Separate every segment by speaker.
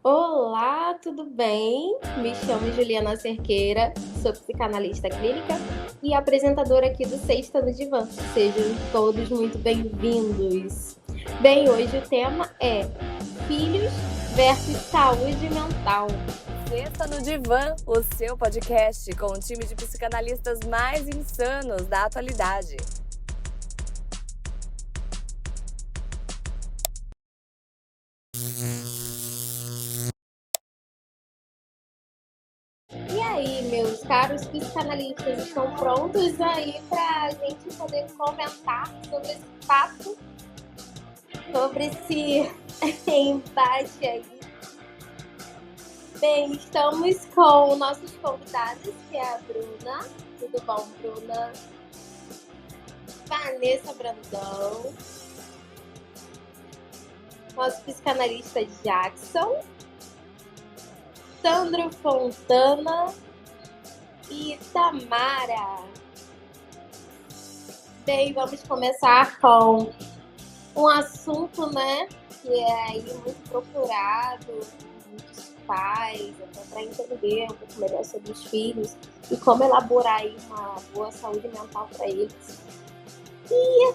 Speaker 1: Olá, tudo bem? Me chamo Juliana Cerqueira, sou psicanalista clínica e apresentadora aqui do Sexta no Divã. Sejam todos muito bem-vindos. Bem, hoje o tema é filhos versus saúde mental.
Speaker 2: Sexta no Divã, o seu podcast com um time de psicanalistas mais insanos da atualidade.
Speaker 1: E aí, meus caros psicanalistas, estão prontos aí para a gente poder comentar sobre esse fato, sobre esse embate aí? Bem, estamos com nossos convidados, que é a Bruna. Tudo bom, Bruna? Vanessa Brandão. Nosso psicanalista Jackson. Sandro Fontana e Tamara. Bem, vamos começar com um assunto, né, que é aí muito procurado por muitos pais, até para entender um pouco melhor sobre os filhos e como elaborar aí uma boa saúde mental para eles. E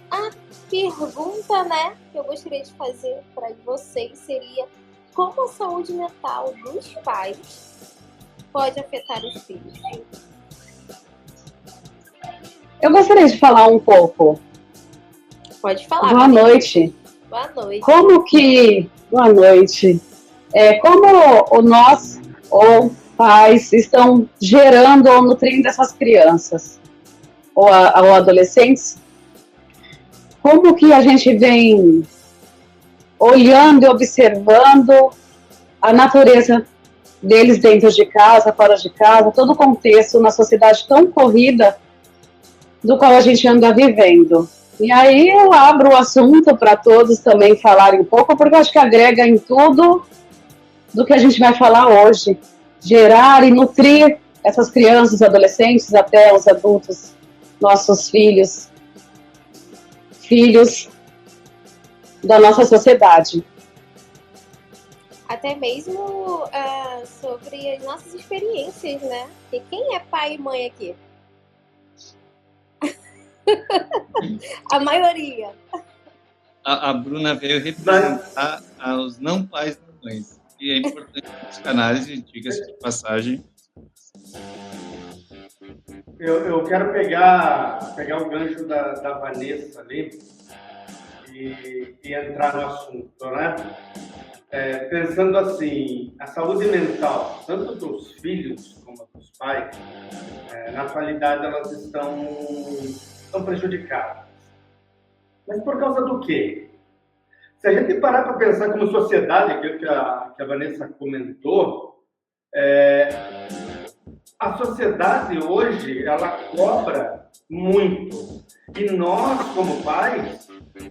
Speaker 1: a pergunta, né, que eu gostaria de fazer para vocês seria: como a saúde mental dos pais pode afetar os filhos?
Speaker 3: Eu gostaria de falar um pouco.
Speaker 1: Pode falar.
Speaker 3: Boa noite.
Speaker 1: Boa noite.
Speaker 3: Boa noite. Como nós, ou pais, estão gerando ou nutrindo essas crianças ou adolescentes? Como que a gente vem olhando e observando a natureza deles dentro de casa, fora de casa, todo o contexto na sociedade tão corrida do qual a gente anda vivendo. E aí eu abro o assunto para todos também falarem um pouco, porque eu acho que agrega em tudo do que a gente vai falar hoje. Gerar e nutrir essas crianças, adolescentes, até os adultos, nossos filhos da nossa sociedade.
Speaker 1: Até mesmo sobre as nossas experiências, né? E quem é pai e mãe aqui? A maioria.
Speaker 4: A Bruna veio representar aos não pais e mães. E é importante que a psicanálise, diga-se de passagem.
Speaker 5: Eu quero pegar o gancho da Vanessa ali e entrar no assunto, né? Pensando assim, a saúde mental, tanto dos filhos como dos pais, na atualidade elas estão prejudicadas. Mas por causa do quê? Se a gente parar para pensar como sociedade, aquilo que a Vanessa comentou, a sociedade hoje, ela cobra muito. E nós, como pais,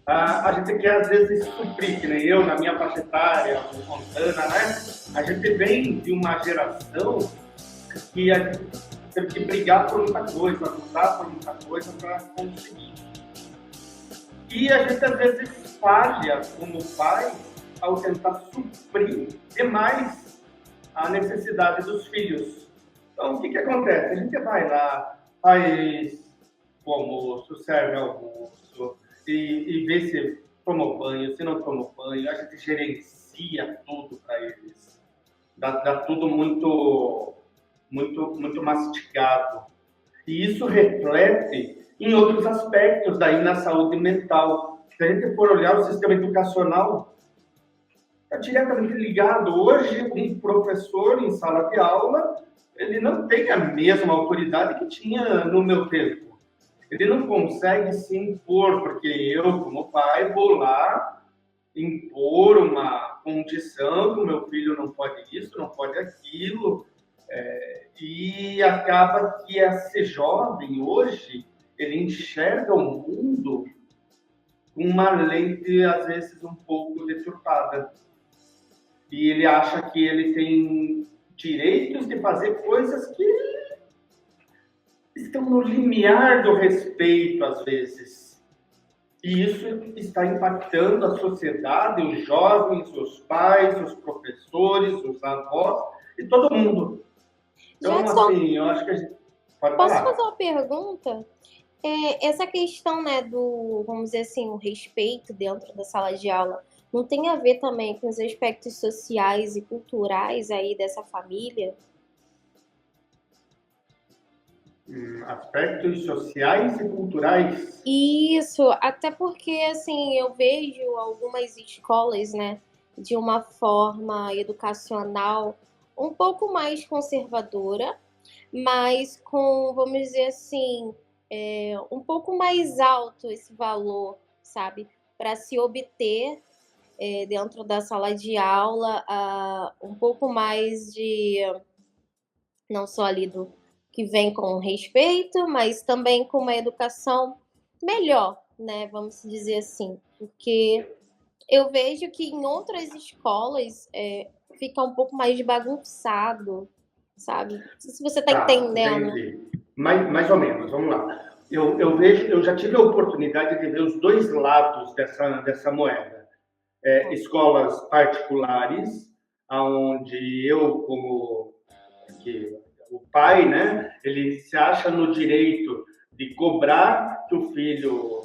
Speaker 5: a gente quer às vezes suprir, que nem eu, na minha faixa etária, o Fontana, né? A gente vem de uma geração que teve que brigar por muita coisa, lutar por muita coisa para conseguir. E a gente às vezes falha como pai ao tentar suprir demais a necessidade dos filhos. Então, o que acontece? A gente vai lá, faz o almoço, serve almoço, e vê se tomou banho, se não tomou banho, a gente gerencia tudo para eles. Dá tudo muito, muito, muito mastigado. E isso reflete em outros aspectos daí na saúde mental. Se a gente for olhar o sistema educacional, está diretamente ligado. Hoje, um professor em sala de aula, ele não tem a mesma autoridade que tinha no meu tempo. Ele não consegue se impor, porque eu, como pai, vou lá impor uma condição que o meu filho não pode isso, não pode aquilo, e acaba que esse jovem hoje, ele enxerga o mundo com uma lente, às vezes, um pouco deturpada. E ele acha que ele tem direitos de fazer coisas que estão no limiar do respeito, às vezes. E isso está impactando a sociedade, os jovens, os pais, os professores, os avós e todo mundo. Então,
Speaker 1: Jackson,
Speaker 5: assim, eu acho que a gente pode
Speaker 1: posso
Speaker 5: falar.
Speaker 1: fazer uma pergunta? Essa questão, né, vamos dizer assim, o respeito dentro da sala de aula, não tem a ver também com os aspectos sociais e culturais aí dessa família?
Speaker 5: Aspectos sociais e culturais.
Speaker 1: Isso, até porque, assim, eu vejo algumas escolas, né, de uma forma educacional um pouco mais conservadora, mas com, vamos dizer assim, um pouco mais alto esse valor, sabe? Para se obter dentro da sala de aula um pouco mais de, não só ali do que vem com respeito, mas também com uma educação melhor, né? Vamos dizer assim. Porque eu vejo que em outras escolas fica um pouco mais bagunçado, sabe? Não sei se você está entendendo.
Speaker 5: Entendi. Mais ou menos, vamos lá. Eu já tive a oportunidade de ver os dois lados dessa moeda. Escolas particulares, onde eu, como o pai, né, ele se acha no direito de cobrar que o filho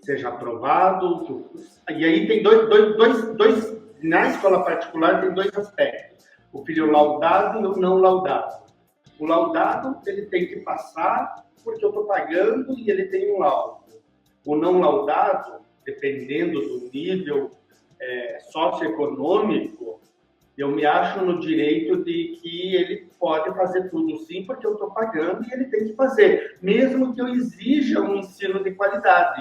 Speaker 5: seja aprovado. E aí tem dois, na escola particular tem dois aspectos. O filho laudado e o não laudado. O laudado, ele tem que passar porque eu estou pagando e ele tem um laudo. O não laudado, dependendo do nível socioeconômico, eu me acho no direito de que ele pode fazer tudo sim, porque eu estou pagando e ele tem que fazer, mesmo que eu exija um ensino de qualidade.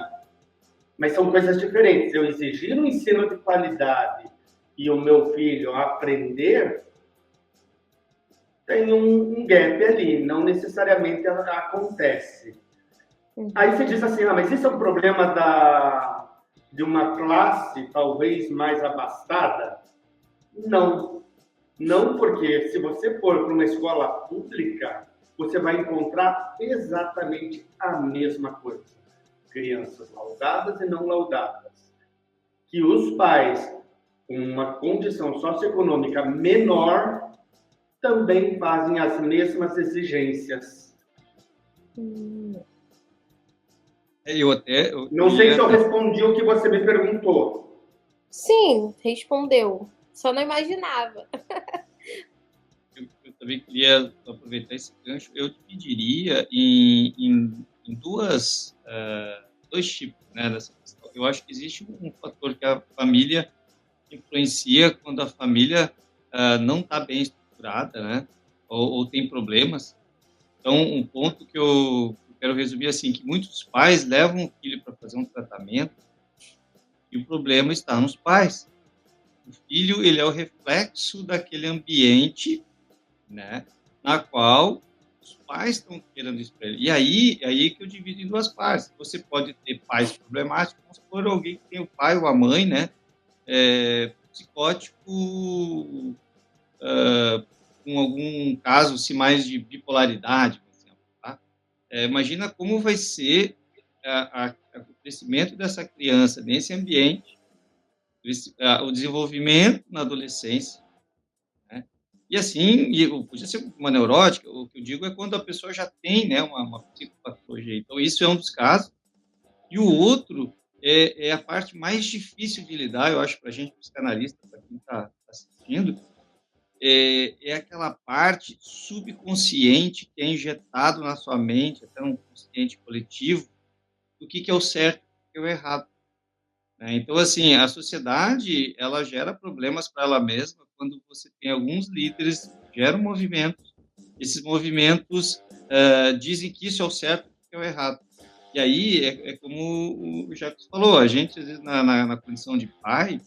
Speaker 5: Mas são coisas diferentes. Eu exigir um ensino de qualidade e o meu filho aprender, tem um gap ali, não necessariamente acontece. Aí você diz assim, mas isso é um problema de uma classe talvez mais abastada? Não. Não, porque se você for para uma escola pública, você vai encontrar exatamente a mesma coisa. Crianças laudadas e não laudadas. Que os pais, com uma condição socioeconômica menor, também fazem as mesmas exigências. Não sei se eu respondi o que você me perguntou.
Speaker 1: Sim, respondeu. Só não imaginava.
Speaker 4: Eu também queria aproveitar esse gancho. Eu dividiria em dois tipos, né, dessa questão. Eu acho que existe um fator que a família influencia quando a família não está bem estruturada, né, ou tem problemas. Então, um ponto que eu quero resumir assim, que muitos pais levam o filho para fazer um tratamento e o problema está nos pais. O filho, ele é o reflexo daquele ambiente, né, na qual os pais estão querendo isso para ele. E aí que eu divido em duas partes. Você pode ter pais problemáticos, vamos supor alguém que tem o pai ou a mãe, né, psicótico, com algum caso, se mais de bipolaridade, por exemplo. Tá? Imagina como vai ser o crescimento dessa criança nesse ambiente, o desenvolvimento na adolescência, né? E assim, podia ser uma neurótica, o que eu digo é quando a pessoa já tem, né, uma psicopatologia. Então, isso é um dos casos. E o outro é a parte mais difícil de lidar, eu acho, para a gente, psicanalista, para quem está assistindo, é aquela parte subconsciente que é injetado na sua mente, até no consciente coletivo, do que é o certo e o que é o errado. Então, assim, a sociedade, ela gera problemas para ela mesma quando você tem alguns líderes que geram movimentos, esses movimentos dizem que isso é o certo e que é o errado. E aí, é como o Jacques falou, a gente, às vezes, na condição de pai,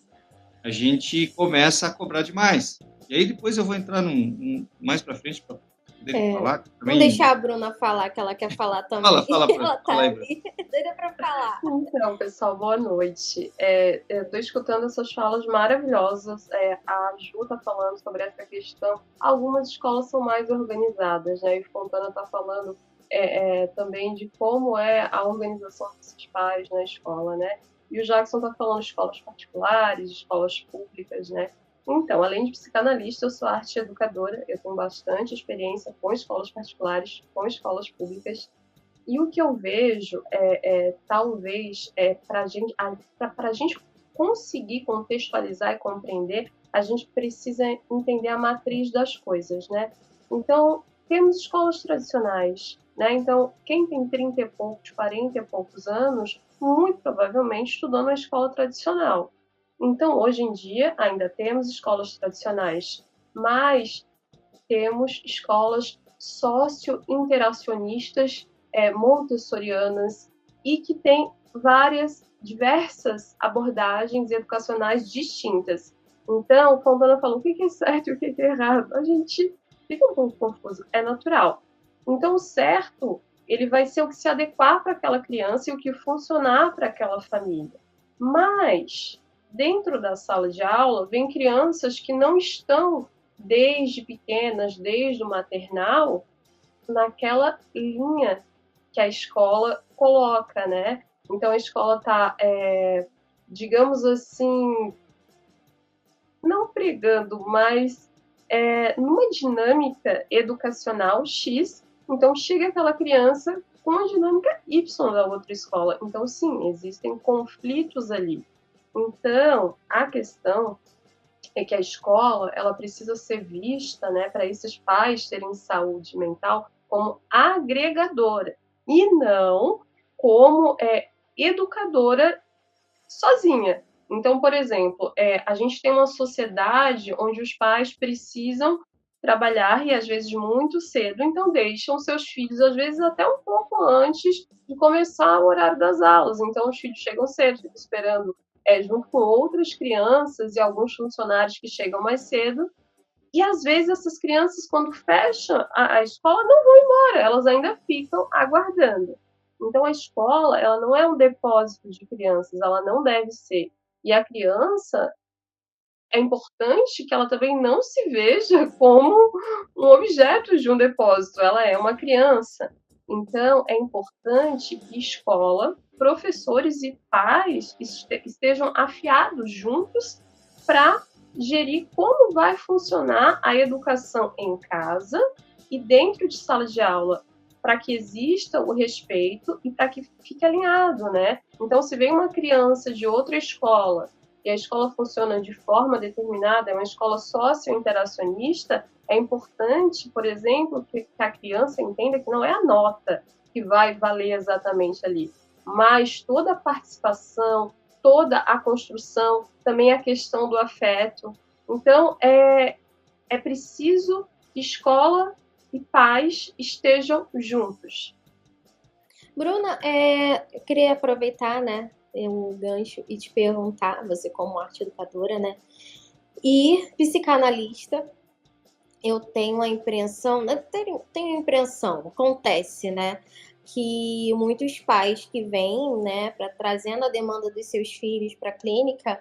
Speaker 4: a gente começa a cobrar demais. E aí, depois eu vou entrar mais para frente para poder falar. Também...
Speaker 1: Vamos deixar a Bruna falar, que ela quer falar também.
Speaker 4: Fala
Speaker 1: ela tá ali, doida para falar.
Speaker 6: Então, pessoal, boa noite. Eu estou escutando essas falas maravilhosas. A Ju está falando sobre essa questão. Algumas escolas são mais organizadas, né? E o Fontana está falando também de como é a organização desses pais na escola, né? E o Jackson está falando de escolas particulares, de escolas públicas, né? Então, além de psicanalista, eu sou arte educadora, eu tenho bastante experiência com escolas particulares, com escolas públicas, e o que eu vejo talvez, para a gente conseguir contextualizar e compreender, a gente precisa entender a matriz das coisas, né? Então, temos escolas tradicionais, né? Então, quem tem 30 e poucos, 40 e poucos anos, muito provavelmente estudou na escola tradicional. Então, hoje em dia, ainda temos escolas tradicionais, mas temos escolas socio-interacionistas, montessorianas, e que têm diversas abordagens educacionais distintas. Então, quando Ana falou o que é certo e o que é errado, a gente fica um pouco confuso, é natural. Então, o certo, ele vai ser o que se adequar para aquela criança e o que funcionar para aquela família. Mas, dentro da sala de aula, vem crianças que não estão desde pequenas, desde o maternal, naquela linha que a escola coloca, né? Então, a escola está, digamos assim, não pregando, mas numa dinâmica educacional X. Então, chega aquela criança com uma dinâmica Y da outra escola. Então, sim, existem conflitos ali. Então, a questão é que a escola ela precisa ser vista, né, para esses pais terem saúde mental, como agregadora e não como educadora sozinha. Então, por exemplo, a gente tem uma sociedade onde os pais precisam trabalhar e às vezes muito cedo, então deixam seus filhos às vezes até um pouco antes de começar o horário das aulas. Então, os filhos chegam cedo, ficam esperando junto com outras crianças e alguns funcionários que chegam mais cedo. E às vezes essas crianças, quando fecham a escola, não vão embora, elas ainda ficam aguardando. Então, a escola, ela não é um depósito de crianças, ela não deve ser. E a criança, é importante que ela também não se veja como um objeto de um depósito, ela é uma criança. Então, é importante que escola, professores e pais estejam afiados juntos para gerir como vai funcionar a educação em casa e dentro de sala de aula, para que exista o respeito e para que fique alinhado, né? Então, se vem uma criança de outra escola e a escola funciona de forma determinada, é uma escola socio-interacionista, é importante, por exemplo, que a criança entenda que não é a nota que vai valer exatamente ali, mas toda a participação, toda a construção, também a questão do afeto. Então, é preciso que escola e pais estejam juntos.
Speaker 1: Bruna, eu queria aproveitar, né, um gancho e te perguntar, você como arte educadora, né, e psicanalista, eu tenho a impressão, acontece, né, que muitos pais que vêm, né, trazendo a demanda dos seus filhos para a clínica,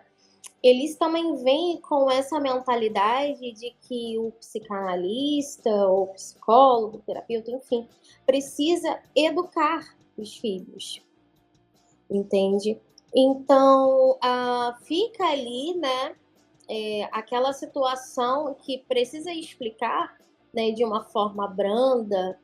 Speaker 1: eles também vêm com essa mentalidade de que o psicanalista, ou psicólogo, terapeuta, enfim, precisa educar os filhos, entende? Então, fica ali, né, aquela situação que precisa explicar, né, de uma forma branda,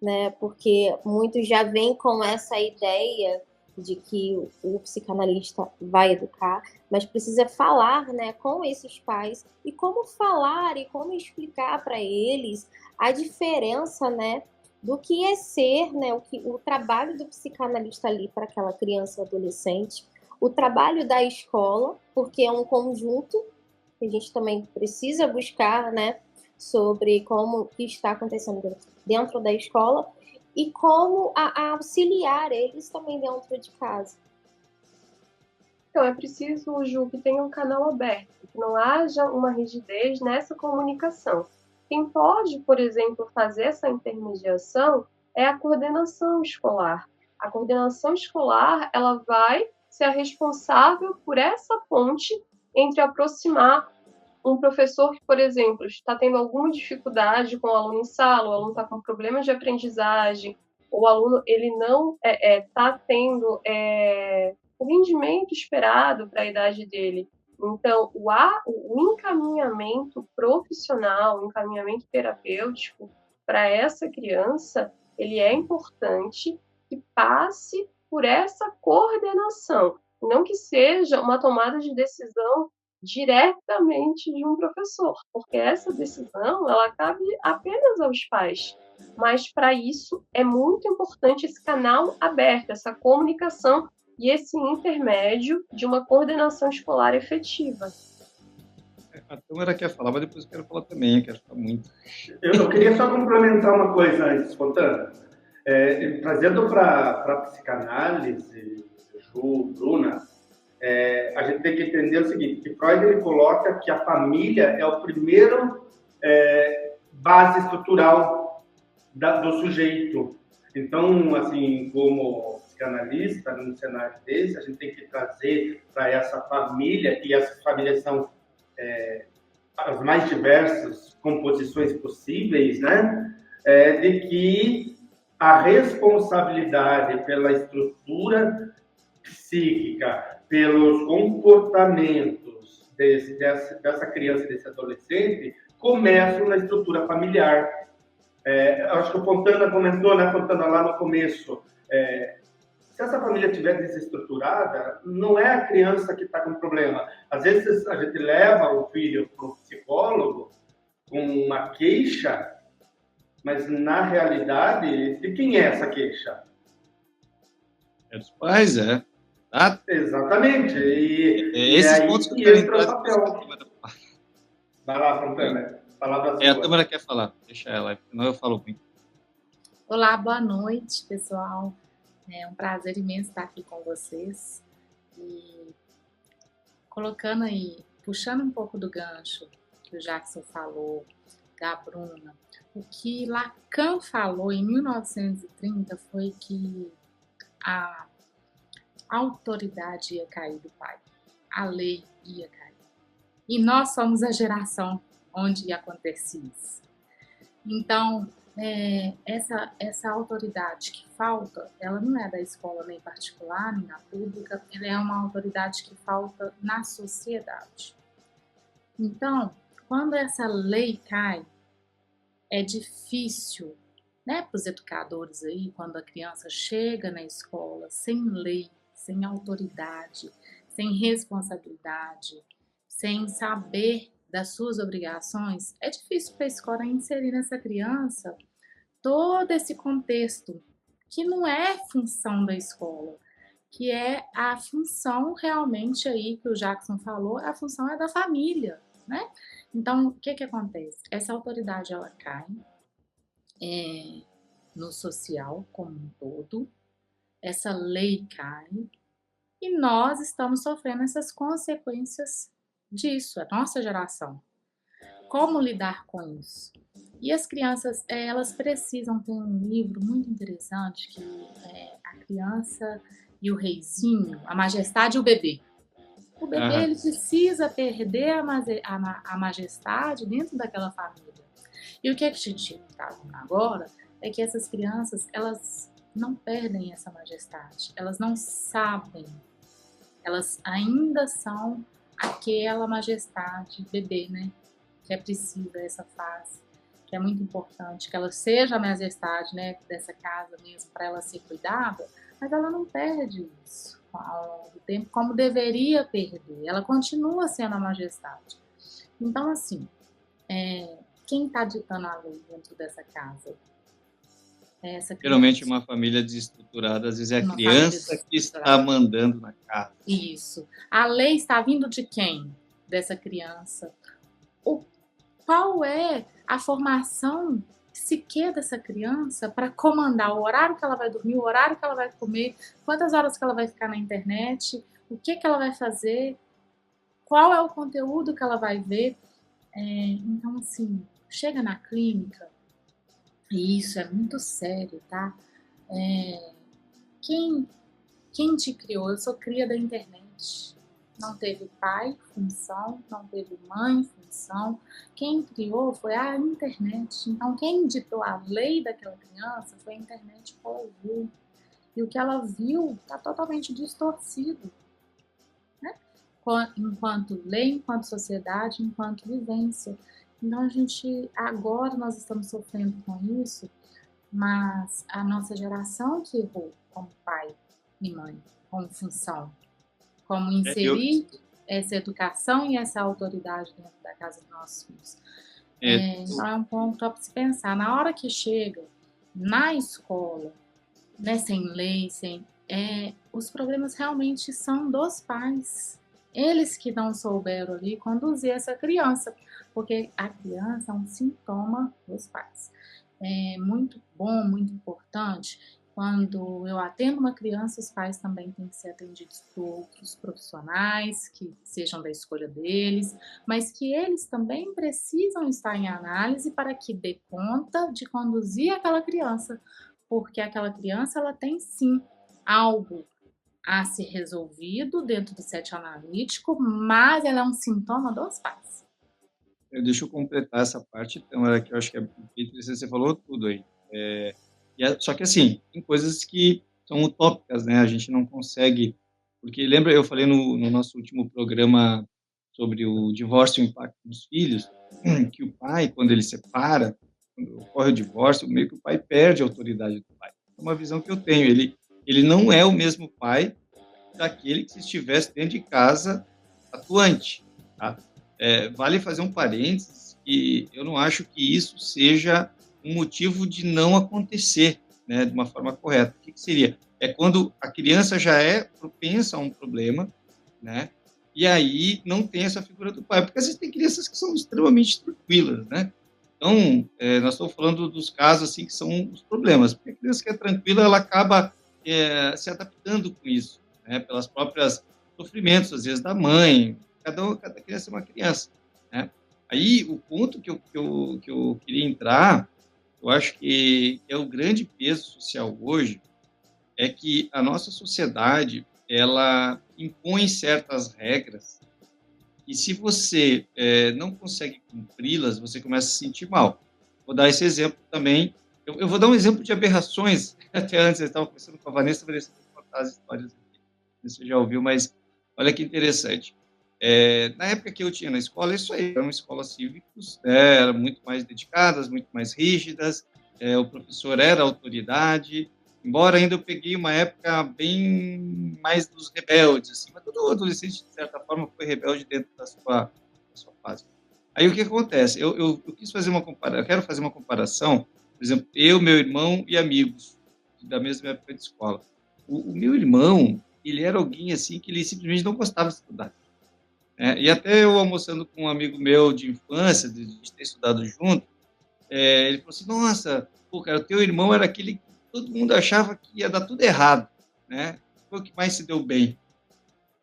Speaker 1: né, porque muitos já vêm com essa ideia de que o psicanalista vai educar, mas precisa falar, né, com esses pais e como falar e como explicar para eles a diferença, né, do que é ser, né, o trabalho do psicanalista ali para aquela criança ou adolescente, o trabalho da escola, porque é um conjunto que a gente também precisa buscar, né, sobre como que está acontecendo dentro da escola e como auxiliar eles também dentro de casa.
Speaker 6: Então, é preciso, Ju, que tenha um canal aberto, que não haja uma rigidez nessa comunicação. Quem pode, por exemplo, fazer essa intermediação é a coordenação escolar. A coordenação escolar, ela vai ser a responsável por essa ponte entre aproximar um professor que, por exemplo, está tendo alguma dificuldade com o aluno em sala, o aluno está com problemas de aprendizagem, o aluno ele não está tendo o rendimento esperado para a idade dele. Então, o encaminhamento profissional, o encaminhamento terapêutico para essa criança, ele é importante que passe por essa coordenação, não que seja uma tomada de decisão diretamente de um professor, porque essa decisão ela cabe apenas aos pais. Mas para isso é muito importante esse canal aberto, essa comunicação e esse intermédio de uma coordenação escolar efetiva.
Speaker 4: A Tâmara quer falar, mas depois eu quero falar também, eu quero falar muito.
Speaker 5: Eu queria só complementar uma coisa antes, Fontana. Trazendo para a psicanálise, Ju, Bruna, a gente tem que entender o seguinte, que Freud ele coloca que a família é o primeiro base estrutural do sujeito. Então, assim, como psicanalista, num cenário desse, a gente tem que trazer para essa família, e essas famílias são as mais diversas composições possíveis, né? De que a responsabilidade pela estrutura psíquica, pelos comportamentos dessa criança e desse adolescente, começam na estrutura familiar. Acho que o Fontana comentou, né, Fontana, lá no começo, se essa família estiver desestruturada, não é a criança que está com problema. Às vezes a gente leva o filho para o psicólogo com uma queixa, mas na realidade, de quem é essa queixa?
Speaker 4: É dos pais, Tá?
Speaker 5: Exatamente.
Speaker 4: Esses pontos que eu quero entrar.
Speaker 5: Vai lá, Fontana. Palavra sua.
Speaker 4: A Tâmara quer falar, deixa ela, senão eu falo muito.
Speaker 7: Olá, boa noite, pessoal. É um prazer imenso estar aqui com vocês. E colocando aí, puxando um pouco do gancho que o Jackson falou, da Bruna, o que Lacan falou em 1930 foi que a autoridade ia cair do pai, a lei ia cair. E nós somos a geração onde acontecia isso. Então, essa autoridade que falta, ela não é da escola nem particular, nem na pública, ela é uma autoridade que falta na sociedade. Então, quando essa lei cai, é difícil, né, para os educadores aí, quando a criança chega na escola sem lei, sem autoridade, sem responsabilidade, sem saber das suas obrigações, é difícil para a escola inserir nessa criança todo esse contexto que não é função da escola, que é a função realmente aí que o Jackson falou, a função é da família, né? Então, o que acontece? Essa autoridade, ela cai no social como um todo, essa lei cai, e nós estamos sofrendo essas consequências disso, a nossa geração. Como lidar com isso? E as crianças, elas precisam ter um livro muito interessante, que é A Criança e o Reizinho, A Majestade e o Bebê. O bebê, ele precisa perder a majestade dentro daquela família. E o que a gente está vendo agora é que essas crianças, elas não perdem essa majestade, elas não sabem, elas ainda são aquela majestade bebê, né? Que é precisa essa fase, que é muito importante, que ela seja a majestade, né, dessa casa mesmo, para ela ser cuidada, mas ela não perde isso ao longo do tempo, como deveria perder. Ela continua sendo a majestade. Então, assim, quem está ditando a lei dentro dessa casa? Essa criança.
Speaker 4: Geralmente, uma família desestruturada, às vezes é a criança que está mandando na casa.
Speaker 7: Isso. A lei está vindo de quem? Dessa criança. Qual é a formação psique dessa criança para comandar o horário que ela vai dormir, o horário que ela vai comer, quantas horas que ela vai ficar na internet, o que ela vai fazer, qual é o conteúdo que ela vai ver. Então, assim, chega na clínica, e isso é muito sério, tá? Quem te criou? Eu sou cria da internet. não teve pai, função, não teve mãe, função. Quem criou foi a internet. Então, quem ditou a lei daquela criança foi a internet que ela viu. E o que ela viu está totalmente distorcido, né? Enquanto lei, enquanto sociedade, enquanto vivência. Então, agora nós estamos sofrendo com isso, mas a nossa geração que errou como pai e mãe, como função, como inserir essa educação e essa autoridade dentro da casa dos nossos filhos. Então é um ponto para se pensar. Na hora que chega na escola, né, sem lei, os problemas realmente são dos pais. Eles que não souberam ali conduzir essa criança, porque a criança é um sintoma dos pais. É muito bom, muito importante. Quando eu atendo uma criança, os pais também têm que ser atendidos por outros profissionais, que sejam da escolha deles, mas que eles também precisam estar em análise para que dê conta de conduzir aquela criança, porque aquela criança ela tem sim algo a ser resolvido dentro do set analítico, mas ela é um sintoma dos pais.
Speaker 4: Deixa eu completar essa parte, então, que eu acho que é interessante, você falou tudo aí. Só que, assim, tem coisas que são utópicas, né? A gente não consegue... Porque, lembra, eu falei no nosso último programa sobre o divórcio e o impacto nos filhos, que o pai, quando ele separa, quando ocorre o divórcio, meio que o pai perde a autoridade do pai. É uma visão que eu tenho. Ele não é o mesmo pai daquele que se estivesse dentro de casa atuante, tá? Vale fazer um parênteses, que eu não acho que isso seja um motivo de não acontecer, né, de uma forma correta. O que seria? É quando a criança já é propensa a um problema, né, e aí não tem essa figura do pai, porque às vezes tem crianças que são extremamente tranquilas, né? Então, nós estamos falando dos casos assim que são os problemas, porque a criança que é tranquila, ela acaba se adaptando com isso, né, pelas próprias sofrimentos, às vezes, da mãe. Cada criança é uma criança, né? Aí, o ponto que eu queria entrar, eu acho que é o grande peso social hoje, é que a nossa sociedade, ela impõe certas regras, e se você não consegue cumpri-las, você começa a se sentir mal. Vou dar esse exemplo também. Eu vou dar um exemplo de aberrações. Até antes, eu estava conversando com a Vanessa para contar as histórias aqui. Você já ouviu, mas olha que interessante. Na época que eu tinha na escola, isso aí, eram escolas cívicas, eram muito mais dedicadas, muito mais rígidas, o professor era autoridade, embora ainda eu peguei uma época bem mais dos rebeldes, assim, mas todo adolescente, de certa forma, foi rebelde dentro da sua fase. Aí o que acontece? Eu quis fazer uma comparação, eu quero fazer uma comparação, por exemplo, eu, meu irmão e amigos da mesma época de escola. O meu irmão, ele era alguém assim que ele simplesmente não gostava de estudar. E até eu almoçando com um amigo meu de infância, de ter estudado junto, ele falou assim, nossa, pô, cara, o teu irmão era aquele que todo mundo achava que ia dar tudo errado, né? Foi o que mais se deu bem.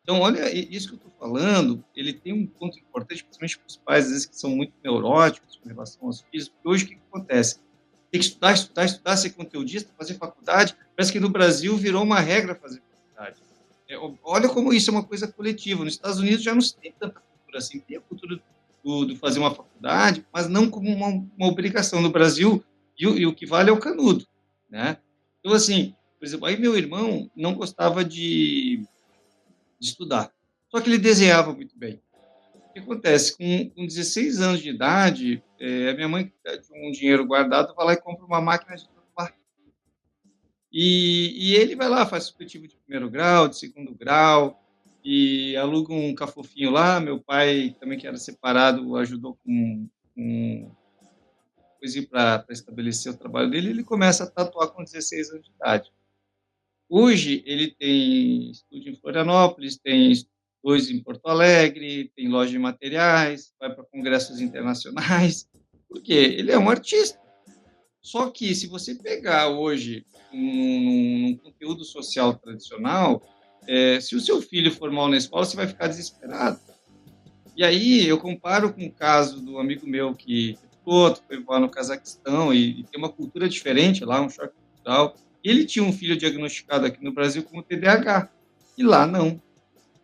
Speaker 4: Então, olha, isso que eu estou falando, ele tem um ponto importante, principalmente para os pais, às vezes, que são muito neuróticos com relação aos filhos, porque hoje o que acontece? Tem que estudar, ser conteudista, fazer faculdade, parece que no Brasil virou uma regra fazer faculdade. Olha como isso é uma coisa coletiva. Nos Estados Unidos já não se tem tanta cultura assim. Tem a cultura do fazer uma faculdade, mas não como uma obrigação. No Brasil, e o que vale é o canudo, né? Então, assim, por exemplo, aí meu irmão não gostava de estudar. Só que ele desenhava muito bem. O que acontece? Com 16 anos de idade, a minha mãe, com um dinheiro guardado, vai lá e compra uma máquina de tatuar. E ele vai lá, faz supletivo de primeiro grau, de segundo grau, e aluga um cafofinho lá. Meu pai, também que era separado, ajudou com coisinha para estabelecer o trabalho dele. Ele começa a tatuar com 16 anos de idade. Hoje, ele tem estúdio em Florianópolis, tem 2 em Porto Alegre, tem loja de materiais, vai para congressos internacionais, porque ele é um artista. Só que, se você pegar hoje um conteúdo social tradicional, se o seu filho for mal na escola, você vai ficar desesperado. E aí, eu comparo com o caso do amigo meu que foi lá no Cazaquistão e tem uma cultura diferente lá, um choque cultural. Ele tinha um filho diagnosticado aqui no Brasil como TDAH, e lá não.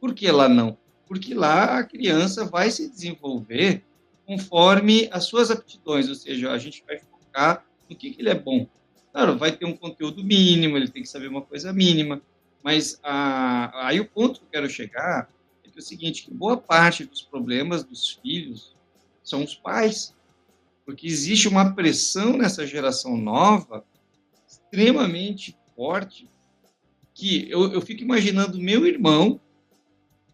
Speaker 4: Por que lá não? porque lá a criança vai se desenvolver conforme as suas aptidões, ou seja, a gente vai focar no que ele é bom. Claro, vai ter um conteúdo mínimo, ele tem que saber uma coisa mínima, mas aí o ponto que eu quero chegar é que é o seguinte, que boa parte dos problemas dos filhos são os pais, porque existe uma pressão nessa geração nova extremamente forte, que eu fico imaginando meu irmão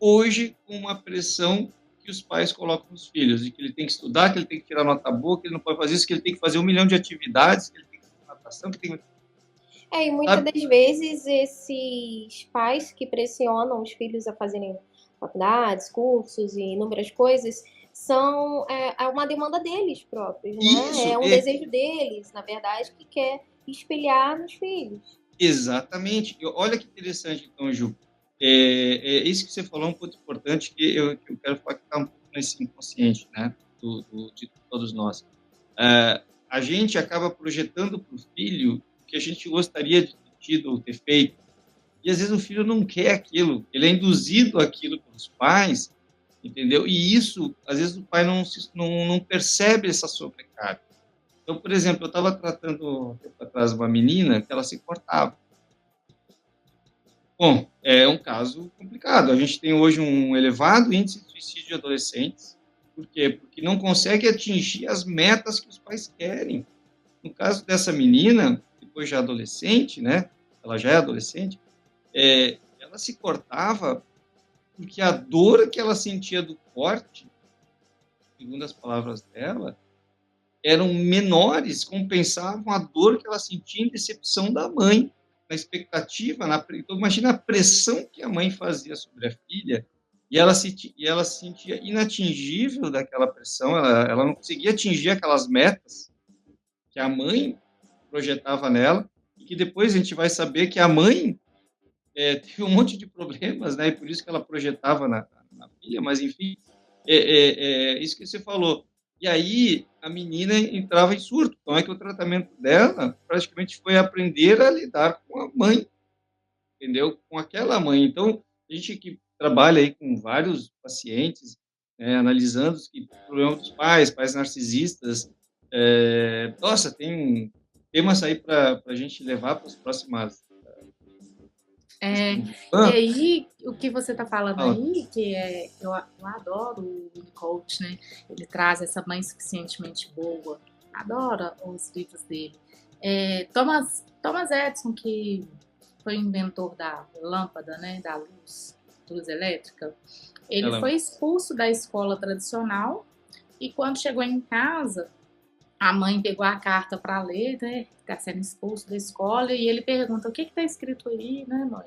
Speaker 4: hoje com uma pressão que os pais colocam nos filhos, de que ele tem que estudar, que ele tem que tirar nota boa, que ele não pode fazer isso, que ele tem que fazer 1 milhão de atividades, que ele tem que fazer natação, que tem que...
Speaker 1: E muitas das vezes esses pais que pressionam os filhos a fazerem faculdades, cursos e inúmeras coisas são uma demanda deles próprios, né?
Speaker 4: Isso,
Speaker 1: É um desejo deles, na verdade, que quer espelhar nos filhos.
Speaker 4: Exatamente. Olha que interessante, então, Ju. Isso que você falou é um ponto importante que eu quero impactar um pouco nesse inconsciente, né, de todos nós. A gente acaba projetando para o filho o que a gente gostaria de ter tido ou ter feito. E, às vezes, o filho não quer aquilo. Ele é induzido àquilo pelos pais, entendeu? E isso, às vezes, o pai não percebe essa sobrecarga. Então, por exemplo, eu estava tratando, um tempo atrás, uma menina que ela se cortava. Bom, é um caso complicado. A gente tem hoje um elevado índice de suicídio de adolescentes. Por quê? Porque não consegue atingir as metas que os pais querem. No caso dessa menina, depois já adolescente, né? Ela já é adolescente, ela se cortava porque a dor que ela sentia do corte, segundo as palavras dela, eram menores, compensavam a dor que ela sentia em decepção da mãe, na expectativa, então imagina a pressão que a mãe fazia sobre a filha, e ela se sentia inatingível daquela pressão, ela não conseguia atingir aquelas metas que a mãe projetava nela, e que depois a gente vai saber que a mãe teve um monte de problemas, né, e por isso que ela projetava na filha, mas enfim, isso que você falou. E aí a menina entrava em surto. Então é que o tratamento dela praticamente foi aprender a lidar com a mãe, entendeu? Com aquela mãe. Então a gente que trabalha aí com vários pacientes, analisando os problemas dos pais narcisistas, nossa, tem temas aí para a gente levar para as próximas.
Speaker 7: E aí, o que você está falando aí, que eu adoro o Winnicott, né? Ele traz essa mãe suficientemente boa. Adoro os livros dele. Thomas Edison, que foi o inventor da lâmpada, né? Da luz elétrica. Ele foi expulso da escola tradicional e quando chegou em casa, a mãe pegou a carta para ler, né? Está sendo expulso da escola, e ele pergunta: o que está escrito aí, né, mãe?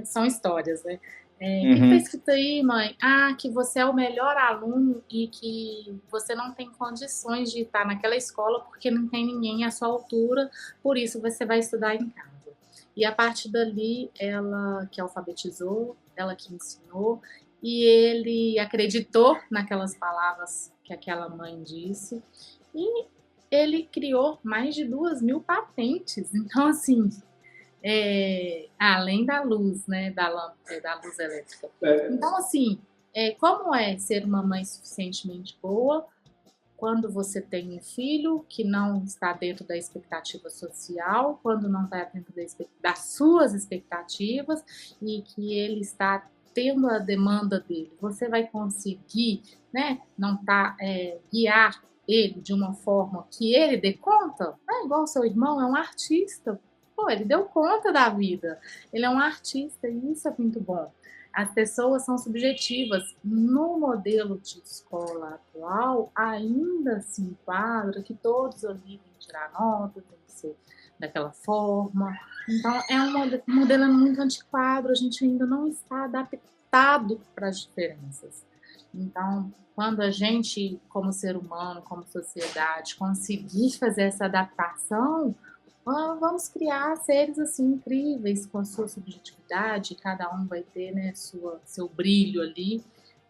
Speaker 7: São histórias, né? O que está escrito aí, mãe? Que você é o melhor aluno e que você não tem condições de estar naquela escola porque não tem ninguém à sua altura, por isso você vai estudar em casa. E a partir dali, ela que alfabetizou, ela que ensinou, e ele acreditou naquelas palavras que aquela mãe disse, e ele criou mais de 2.000 patentes. Então, assim, além da luz, né, da luz elétrica. Então, assim, como é ser uma mãe suficientemente boa quando você tem um filho que não está dentro da expectativa social, quando não está dentro das suas expectativas e que ele está tendo a demanda dele? Você vai conseguir, né, guiar ele de uma forma que ele dê conta? Igual o seu irmão, é um artista. Ele deu conta da vida. Ele é um artista e isso é muito bom. As pessoas são subjetivas. No modelo de escola atual, ainda se enquadra que todos ali têm que tirar nota, tem que ser daquela forma. Então, é um modelo muito antiquado, a gente ainda não está adaptado para as diferenças. Então, quando a gente, como ser humano, como sociedade, conseguir fazer essa adaptação, vamos criar seres assim incríveis com a sua subjetividade, cada um vai ter, né, seu brilho ali,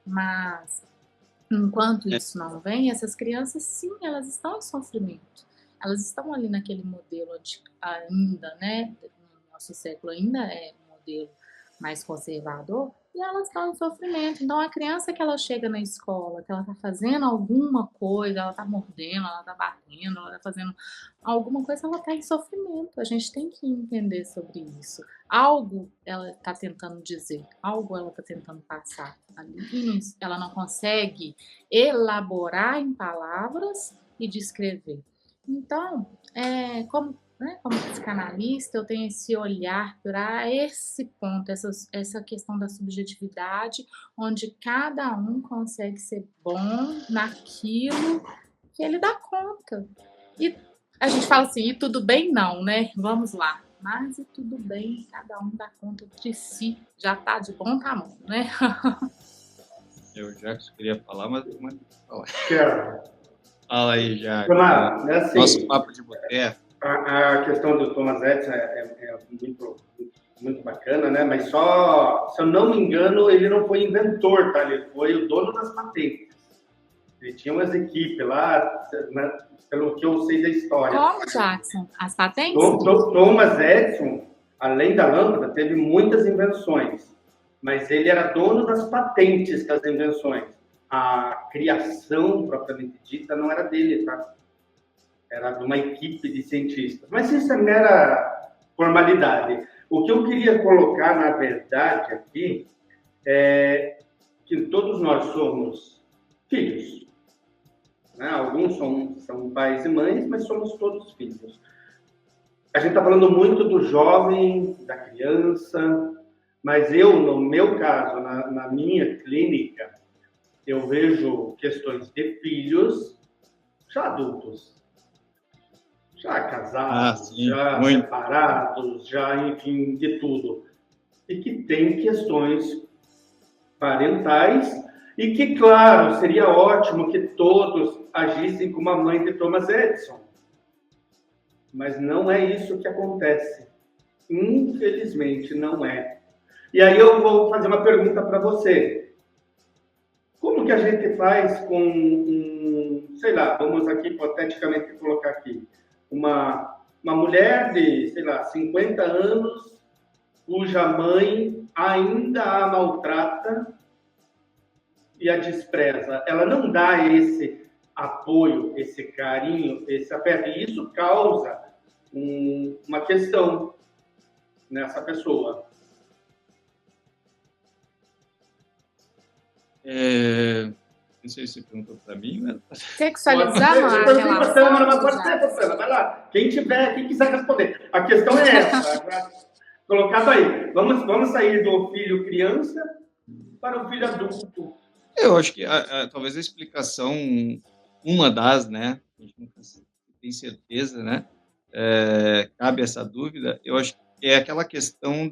Speaker 7: mas enquanto isso não vem, essas crianças, sim, elas estão em sofrimento, elas estão ali naquele modelo ainda, né, no nosso século ainda é um modelo mais conservador, e elas estão em sofrimento. Então, a criança que ela chega na escola, que ela está fazendo alguma coisa, ela está mordendo, ela está batendo, ela está fazendo alguma coisa, ela está em sofrimento. A gente tem que entender sobre isso. Algo ela está tentando dizer, algo ela está tentando passar ali. E ela não consegue elaborar em palavras e descrever. Então, como psicanalista, eu tenho esse olhar para esse ponto, essa questão da subjetividade, onde cada um consegue ser bom naquilo que ele dá conta. E a gente fala assim, e tudo bem não, né? Vamos lá. Mas e tudo bem, cada um dá conta de si, já tá de bom tamanho, né?
Speaker 4: Eu já queria falar, mas não vou falar.
Speaker 5: Quero.
Speaker 4: Fala aí, já.
Speaker 5: Assim,
Speaker 4: nosso papo de boteco.
Speaker 5: A questão do Thomas Edison é muito, muito bacana, né? Mas só, se eu não me engano, ele não foi inventor, tá? Ele foi o dono das patentes. Ele tinha umas equipes lá, né? Pelo que eu sei da história.
Speaker 7: Como, Jackson? As patentes?
Speaker 5: Thomas Edison, além da lâmpada, teve muitas invenções, mas ele era dono das patentes das invenções. A criação, propriamente dita, não era dele, tá? Era de uma equipe de cientistas. Mas isso é mera formalidade. O que eu queria colocar, na verdade, aqui, é que todos nós somos filhos. Né? Alguns são pais e mães, mas somos todos filhos. A gente está falando muito do jovem, da criança, mas eu, no meu caso, na minha clínica, eu vejo questões de filhos já adultos. Já casados, já separados, já, enfim, de tudo. E que tem questões parentais e que, claro, seria ótimo que todos agissem como a mãe de Thomas Edison. Mas não é isso que acontece. Infelizmente, não é. E aí eu vou fazer uma pergunta para você. Como que a gente faz com, sei lá, vamos aqui hipoteticamente colocar aqui, uma mulher de, sei lá, 50 anos, cuja mãe ainda a maltrata e a despreza. Ela não dá esse apoio, esse carinho, esse afeto. E isso causa uma questão nessa pessoa.
Speaker 4: Não sei se você perguntou para mim, mas...
Speaker 7: Sexualizar a relação.
Speaker 5: Pode ser, vai lá. Quem quiser responder. A questão é essa. Colocado aí. Vamos sair do filho criança para o filho adulto.
Speaker 4: Eu acho que talvez a explicação, uma das, né? A gente nunca tem certeza, né? Cabe essa dúvida. Eu acho que é aquela questão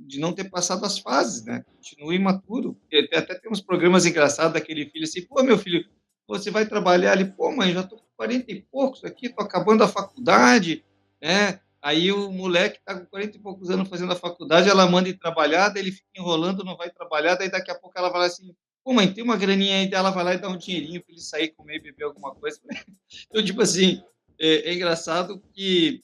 Speaker 4: de não ter passado as fases, né? Continua imaturo. Até tem uns programas engraçados daquele filho assim, pô, meu filho, você vai trabalhar ali, pô, mãe, já tô com 40 e poucos aqui, tô acabando a faculdade, né? Aí o moleque tá com 40 e poucos anos fazendo a faculdade, ela manda ir trabalhar, daí ele fica enrolando, não vai trabalhar, daí daqui a pouco ela vai lá assim, pô, mãe, tem uma graninha aí, dela vai lá e dá um dinheirinho para ele sair, comer e beber alguma coisa. Então, tipo assim, é engraçado que,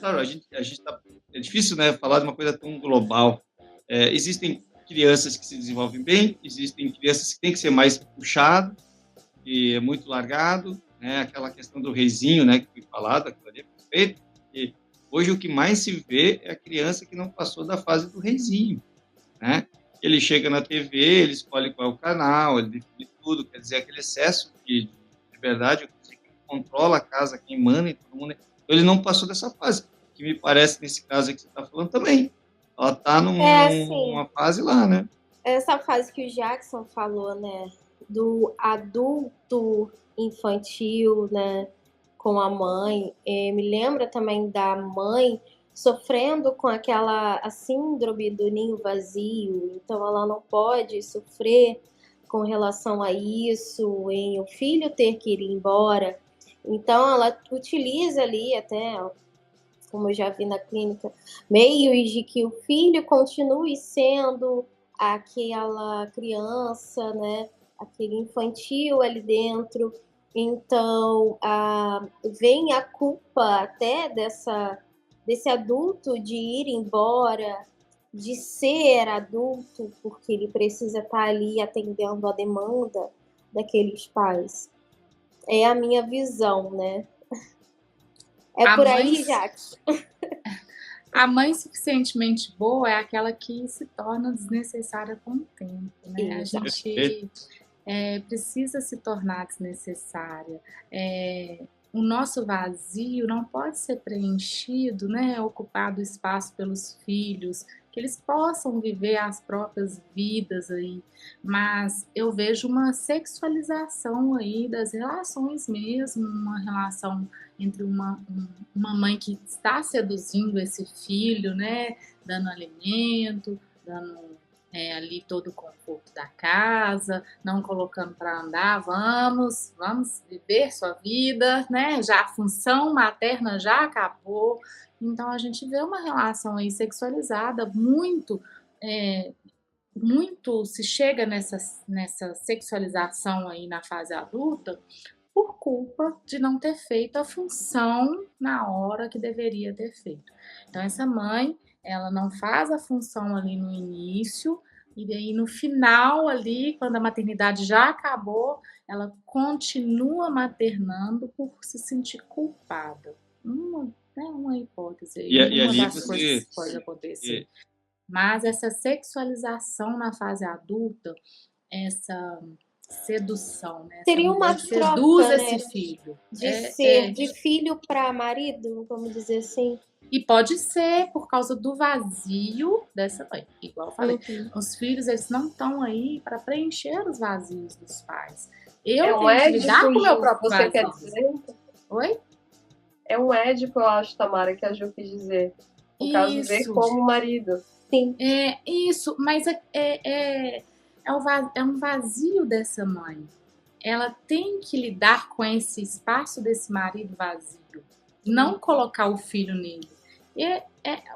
Speaker 4: claro, a gente tá, é difícil, né, falar de uma coisa tão global. Existem crianças que se desenvolvem bem, existem crianças que têm que ser mais puxado, que é muito largado, né, aquela questão do reizinho, né, que foi falado, aquilo ali é perfeito, e hoje o que mais se vê é a criança que não passou da fase do reizinho, né? Ele chega na TV, ele escolhe qual é o canal, ele define tudo, quer dizer, aquele excesso de liberdade, quem controla a casa, quem manda e todo mundo. Então, ele não passou dessa fase, que me parece, nesse caso que você está falando também. Ela está numa fase lá, né?
Speaker 1: Essa fase que o Jackson falou, né? Do adulto infantil, né? Com a mãe. Me lembra também da mãe sofrendo com a síndrome do ninho vazio, então ela não pode sofrer com relação a isso, em o filho ter que ir embora. Então ela utiliza ali até, como eu já vi na clínica, meios de que o filho continue sendo aquela criança, né, aquele infantil ali dentro. Então vem a culpa até desse adulto de ir embora, de ser adulto, porque ele precisa estar ali atendendo a demanda daqueles pais. É a minha visão, né? É por aí, Jaque?
Speaker 7: A mãe suficientemente boa é aquela que se torna desnecessária com o tempo, né? A gente precisa se tornar desnecessária. O nosso vazio não pode ser preenchido, né? Ocupado espaço pelos filhos, que eles possam viver as próprias vidas aí, mas eu vejo uma sexualização aí das relações mesmo, uma relação entre uma mãe que está seduzindo esse filho, né, dando alimento, dando ali todo o conforto da casa, não colocando para andar, vamos viver sua vida, né, já a função materna já acabou. Então a gente vê uma relação aí sexualizada, muito se chega nessa sexualização aí na fase adulta por culpa de não ter feito a função na hora que deveria ter feito. Então essa mãe, ela não faz a função ali no início, e daí no final ali, quando a maternidade já acabou, ela continua maternando por se sentir culpada. Uma hipótese aí, uma das coisas que pode acontecer. Mas essa sexualização na fase adulta, essa sedução, né?
Speaker 1: Seria uma troca,
Speaker 7: seduz
Speaker 1: né?
Speaker 7: esse filho.
Speaker 1: De filho para marido, vamos dizer assim.
Speaker 7: E pode ser por causa do vazio dessa mãe. Igual eu falei, os filhos, eles não estão aí para preencher os vazios dos pais. Eu tenho que lidar com o meu próprio vazio.
Speaker 6: Quer dizer?
Speaker 7: Oi?
Speaker 6: É um édipo, eu acho, Tamara, que a Ju quis dizer. No caso, ver como marido.
Speaker 1: Sim.
Speaker 7: Isso, mas é um vazio dessa mãe. Ela tem que lidar com esse espaço desse marido vazio. Não colocar o filho nele.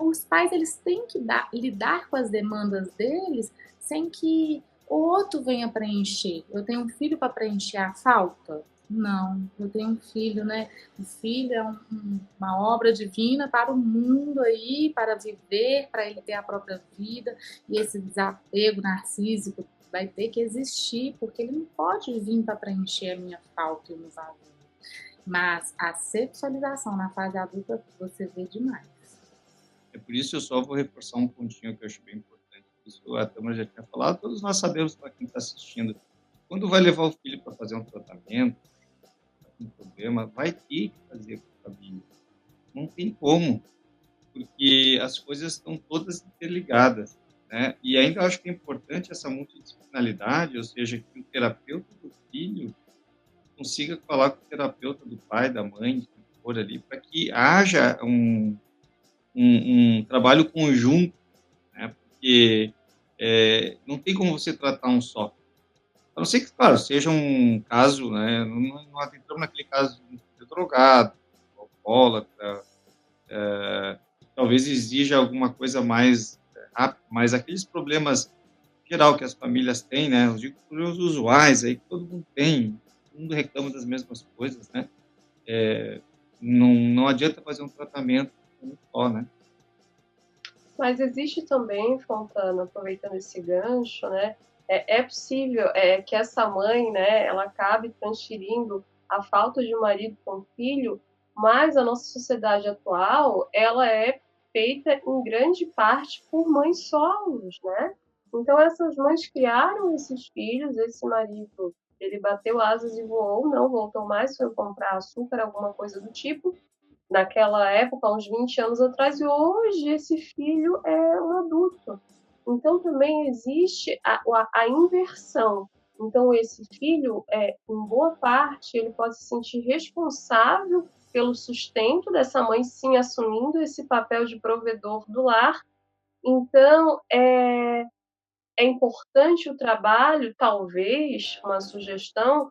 Speaker 7: Os pais, eles têm que lidar com as demandas deles sem que o outro venha preencher. Eu tenho um filho para preencher a falta? Não, eu tenho um filho, né? O filho é uma obra divina para o mundo aí, para viver, para ele ter a própria vida. E esse desapego narcísico vai ter que existir, porque ele não pode vir para preencher a minha falta e o meu vazio. Mas a sexualização na fase adulta você vê demais.
Speaker 4: É por isso eu só vou reforçar um pontinho que eu acho bem importante. Isso a Tamara já tinha falado, todos nós sabemos, para quem está assistindo, quando vai levar o filho para fazer um tratamento, um problema, vai ter que fazer com a família. Não tem como, porque as coisas estão todas interligadas, né? E ainda acho que é importante essa multidisciplinaridade, ou seja, que o terapeuta do filho consiga falar com o terapeuta do pai, da mãe, for ali, para que haja um trabalho conjunto, né? Porque não tem como você tratar um só. A não ser que, claro, seja um caso, né, não adentramos naquele caso de drogado, alcoólatra, talvez exija alguma coisa mais rápida, mas aqueles problemas geral que as famílias têm, né, eu digo problemas usuais aí que todo mundo tem, todo mundo reclama das mesmas coisas, né, não adianta fazer um tratamento só, né.
Speaker 6: Mas existe também, Fontana, aproveitando esse gancho, né, é possível que essa mãe, né, ela acabe transferindo a falta de marido com filho, mas a nossa sociedade atual, ela é feita em grande parte por mães solos, né? Então essas mães criaram esses filhos, esse marido, ele bateu asas e voou, não voltou mais, foi comprar açúcar, alguma coisa do tipo, naquela época, uns 20 anos atrás, e hoje esse filho é um adulto. Então, também existe a inversão. Então, esse filho, em boa parte, ele pode se sentir responsável pelo sustento dessa mãe, sim, assumindo esse papel de provedor do lar. Então, é importante o trabalho, talvez, uma sugestão,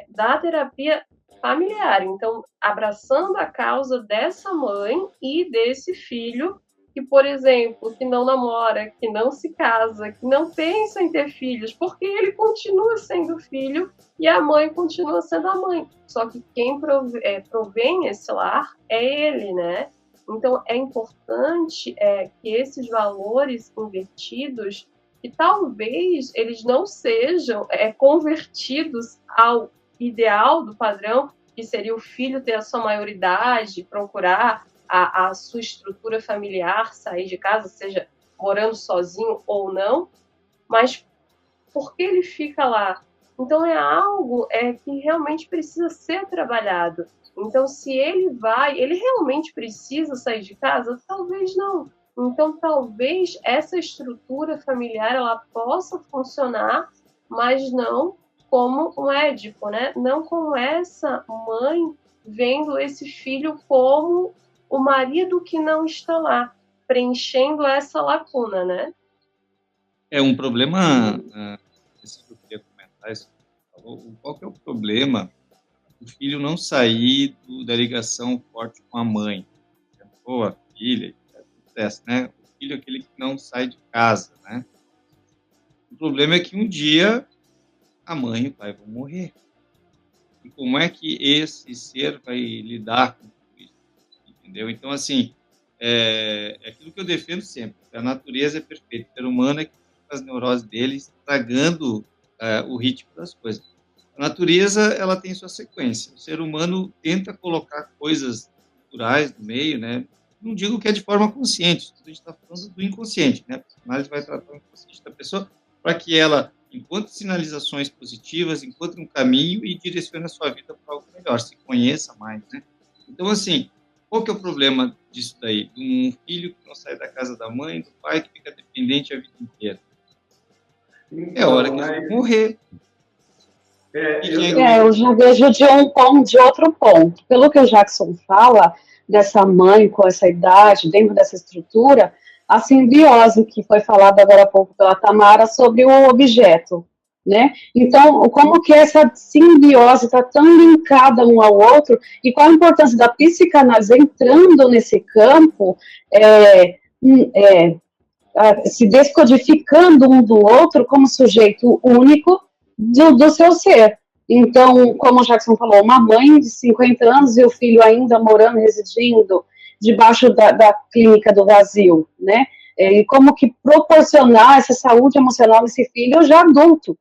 Speaker 6: da terapia familiar. Então, abraçando a causa dessa mãe e desse filho, que, por exemplo, que não namora, que não se casa, que não pensa em ter filhos, porque ele continua sendo filho e a mãe continua sendo a mãe. Só que quem provém esse lar é ele, né? Então, é importante que esses valores invertidos, que talvez eles não sejam convertidos ao ideal do padrão, que seria o filho ter a sua maioridade, procurar a sua estrutura familiar, sair de casa, seja morando sozinho ou não, mas por que ele fica lá? Então, é algo que realmente precisa ser trabalhado. Então, se ele realmente precisa sair de casa? Talvez não. Então, talvez essa estrutura familiar ela possa funcionar, mas não como um Édipo, né? Não como essa mãe vendo esse filho como o marido que não está lá, preenchendo essa lacuna, né?
Speaker 4: É um problema, esse que eu queria comentar, qual que é o problema do filho não sair da ligação forte com a mãe, ou a filha, acontece, né? O filho é aquele que não sai de casa, né? O problema é que um dia a mãe e o pai vão morrer. E como é que esse ser vai lidar com tudo isso? Entendeu? Então, assim, é aquilo que eu defendo sempre. A natureza é perfeita. O ser humano é que fica as neuroses dele estragando o ritmo das coisas. A natureza, ela tem sua sequência. O ser humano tenta colocar coisas culturais no meio, né? Não digo que é de forma consciente, a gente está falando do inconsciente, né? A psicanálise vai tratar o inconsciente da pessoa para que ela encontre sinalizações positivas, encontre um caminho e direcione a sua vida para algo melhor, se conheça mais, né? Então, assim, qual que é o problema disso daí? Um filho que não sai da casa da mãe, do pai, que fica dependente a vida inteira. É hora que eles vão morrer.
Speaker 3: Eu já vejo de outro ponto. Pelo que o Jackson fala, dessa mãe com essa idade, dentro dessa estrutura, a simbiose que foi falada agora há pouco pela Tamara sobre o objeto, né? Então, como que essa simbiose está tão linkada um ao outro e qual a importância da psicanálise entrando nesse campo, se descodificando um do outro como sujeito único do seu ser. Então, como o Jackson falou, uma mãe de 50 anos e o filho ainda morando, residindo debaixo da clínica do vazio, né? E como que proporcionar essa saúde emocional nesse filho já adulto.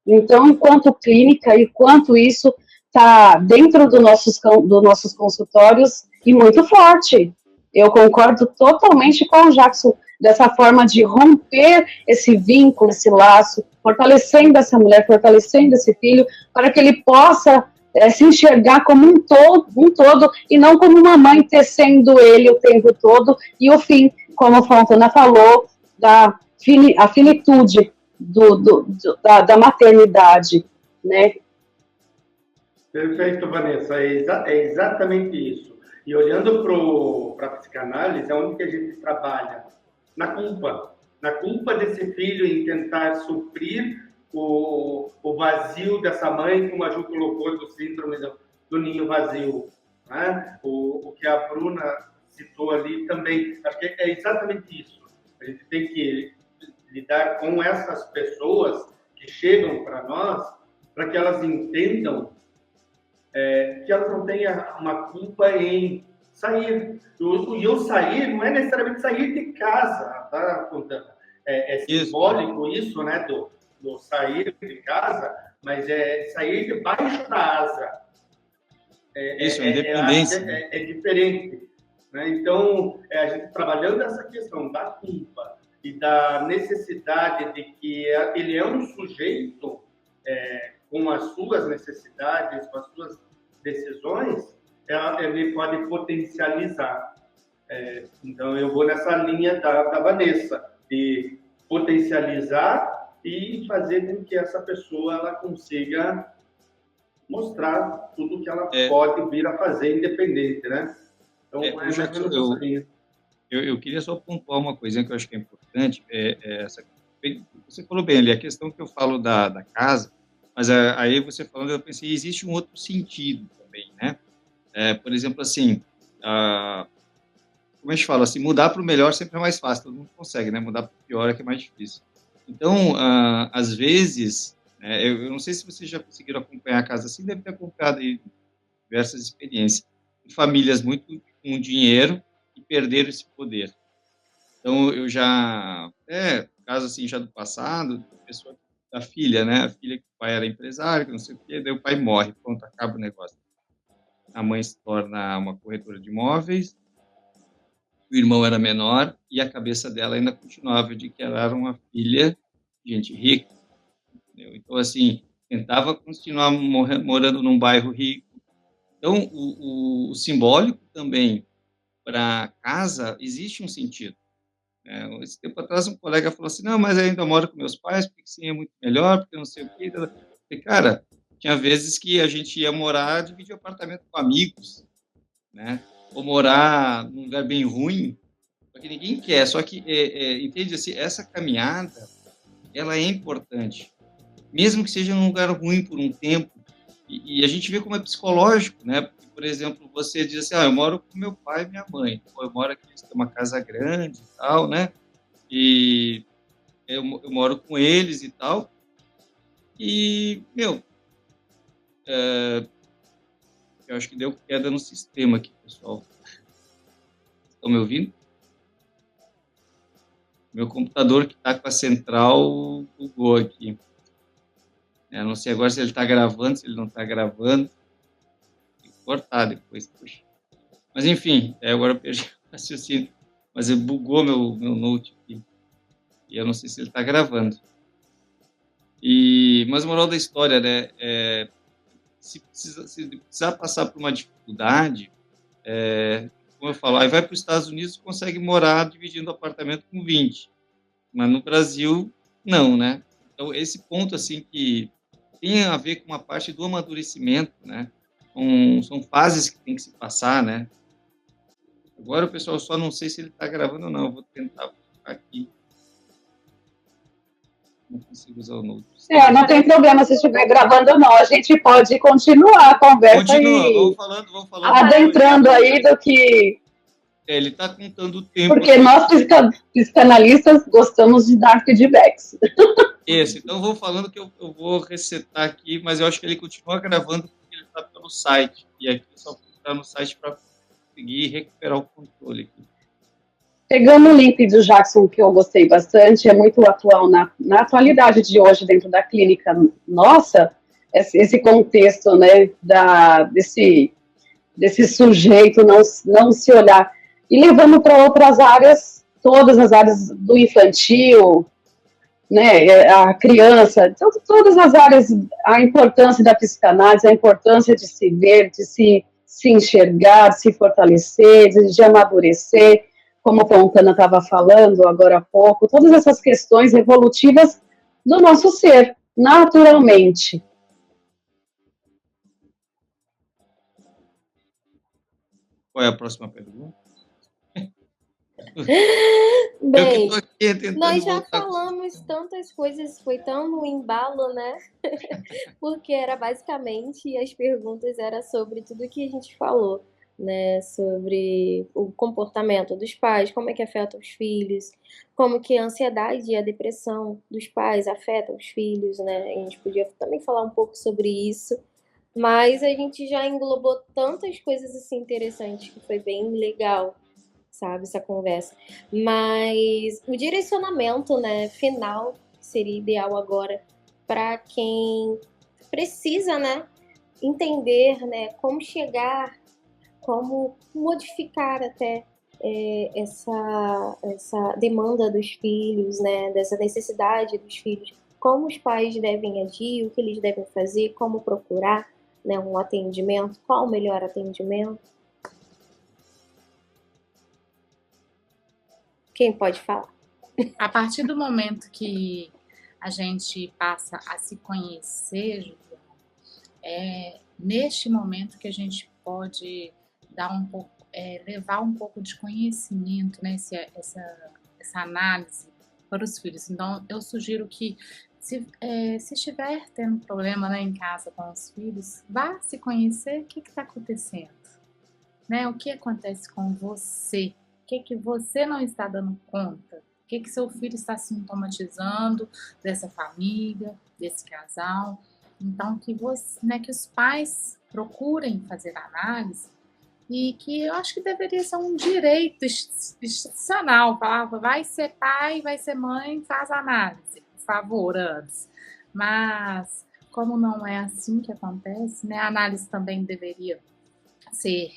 Speaker 3: Então, enquanto clínica, enquanto isso está dentro dos nossos consultórios e muito forte. Eu concordo totalmente com o Jackson, dessa forma de romper esse vínculo, esse laço, fortalecendo essa mulher, fortalecendo esse filho, para que ele possa se enxergar como um todo, e não como uma mãe tecendo ele o tempo todo, e o fim, como a Fontana falou, a finitude da maternidade, né?
Speaker 5: Perfeito, Vanessa, é exatamente isso. E olhando para a psicanálise, é onde que a gente trabalha? Na culpa desse filho em tentar suprir o vazio dessa mãe, como a Ju colocou, do síndrome do ninho vazio. Né? O que a Bruna citou ali também, acho que é exatamente isso. A gente tem que lidar com essas pessoas que chegam para nós, para que elas entendam que elas não têm uma culpa em sair. E eu sair não é necessariamente sair de casa, tá, Fontana? É simbólico isso, né, do sair de casa, mas é sair debaixo da asa.
Speaker 4: Independência.
Speaker 5: É diferente. Né? Então, a gente trabalhando essa questão da culpa e da necessidade de que ele é um sujeito com as suas necessidades, com as suas decisões, ele pode potencializar. Então, eu vou nessa linha da Vanessa, de potencializar e fazer com que essa pessoa ela consiga mostrar tudo que ela pode vir a fazer independente, né? Então,
Speaker 4: eu queria só pontuar uma coisinha que eu acho que é importante, você falou bem ali, a questão que eu falo da casa, mas aí você falando, eu pensei, existe um outro sentido também, né? Por exemplo, assim, como a gente fala, assim, mudar para o melhor sempre é mais fácil, todo mundo consegue, né? Mudar para o pior é que é mais difícil. Então, às vezes, eu não sei se vocês já conseguiram acompanhar a casa assim, deve ter acompanhado aí diversas experiências. Famílias muito com dinheiro, que perderam esse poder. Então, eu já, caso assim, já do passado, pessoa da filha, né? A filha que o pai era empresário, que não sei o quê, daí o pai morre, pronto, acaba o negócio. A mãe se torna uma corretora de imóveis, o irmão era menor e a cabeça dela ainda continuava de que ela era uma filha de gente rica. Entendeu? Então, assim, tentava continuar morando num bairro rico. Então, o simbólico também para casa existe um sentido. Esse tempo atrás, um colega falou assim, não, mas eu ainda moro com meus pais, porque sim, é muito melhor, porque não sei o quê. E, cara, tinha vezes que a gente ia morar, dividir apartamento com amigos, né? Ou morar num lugar bem ruim, porque ninguém quer. Só que, entende, assim, essa caminhada, ela é importante. Mesmo que seja num lugar ruim por um tempo, e a gente vê como é psicológico, né? Porque, por exemplo, você diz assim, eu moro com meu pai e minha mãe, eu moro aqui, eles têm uma casa grande e tal, né? E eu moro com eles e tal, e, eu acho que deu queda no sistema aqui, pessoal. Estão me ouvindo? Meu computador que está com a central bugou aqui. Eu não sei agora se ele está gravando, se ele não está gravando. Tem que cortar depois, puxa. Mas, enfim, agora eu perdi o raciocínio. Mas ele bugou meu note aqui. E eu não sei se ele está gravando. Mas, moral da história, né? Se precisar passar por uma dificuldade, como eu falo, aí vai para os Estados Unidos e consegue morar dividindo o apartamento com 20. Mas no Brasil, não, né? Então, esse ponto, assim, que tem a ver com uma parte do amadurecimento, né? São fases que tem que se passar, né? Agora o pessoal só não sei se ele está gravando ou não. Eu vou tentar aqui. Não consigo usar o Note.
Speaker 3: Não tem problema se estiver gravando ou não. A gente pode continuar a conversa
Speaker 4: vamos falando.
Speaker 3: Adentrando aí do que...
Speaker 4: ele está contando o tempo.
Speaker 3: Porque nós, psicanalistas, gostamos de dar feedbacks.
Speaker 4: Isso, então eu vou falando que eu vou resetar aqui, mas eu acho que ele continua gravando porque ele está pelo site. E aqui é só entrar no site para conseguir recuperar o controle aqui.
Speaker 3: Pegando o link do Jackson, que eu gostei bastante, é muito atual na atualidade de hoje dentro da clínica nossa, esse contexto, né, desse sujeito não se olhar. E levando para outras áreas, todas as áreas do infantil, né, a criança, todas as áreas, a importância da psicanálise, a importância de se ver, de se enxergar, de se fortalecer, de amadurecer, como a Fontana estava falando agora há pouco, todas essas questões evolutivas do nosso ser, naturalmente.
Speaker 4: Qual é a próxima pergunta?
Speaker 1: Bem, nós já falamos tantas coisas, foi tão no embalo, né? Porque era basicamente, as perguntas eram sobre tudo que a gente falou, né? Sobre o comportamento dos pais, como é que afeta os filhos, como que a ansiedade e a depressão dos pais afetam os filhos, né? A gente podia também falar um pouco sobre isso, mas a gente já englobou tantas coisas assim interessantes que foi bem legal, sabe, essa conversa. Mas o direcionamento, né, final seria ideal agora para quem precisa, né, entender, né, como chegar, como modificar até essa demanda dos filhos, né, dessa necessidade dos filhos, como os pais devem agir, o que eles devem fazer, como procurar, né, um atendimento, qual o melhor atendimento. Quem pode falar?
Speaker 7: A partir do momento que a gente passa a se conhecer, Juliana, é neste momento que a gente pode dar um pouco, levar um pouco de conhecimento, né, essa análise para os filhos. Então, eu sugiro que se estiver tendo problema, né, em casa com os filhos, vá se conhecer o que está acontecendo, né? O que acontece com você? O que você não está dando conta? O que seu filho está sintomatizando dessa família, desse casal? Então, que os pais procurem fazer análise e que eu acho que deveria ser um direito institucional. Falava, vai ser pai, vai ser mãe, faz análise, por favor, antes. Mas, como não é assim que acontece, né, a análise também deveria ser,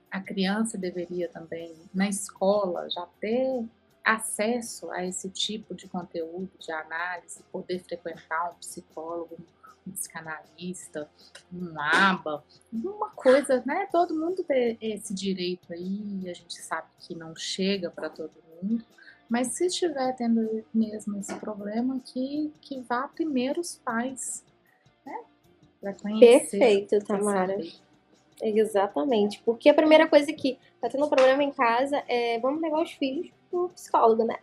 Speaker 7: a criança deveria também, na escola, já ter acesso a esse tipo de conteúdo de análise, poder frequentar um psicólogo, um psicanalista, um ABA, uma coisa, né? Todo mundo tem esse direito aí, a gente sabe que não chega para todo mundo, mas se estiver tendo mesmo esse problema, que vá primeiro os pais, né? Para conhecer.
Speaker 1: Perfeito, Tamara. Exatamente. Porque a primeira coisa que tá tendo um problema em casa é vamos levar os filhos pro psicólogo, né?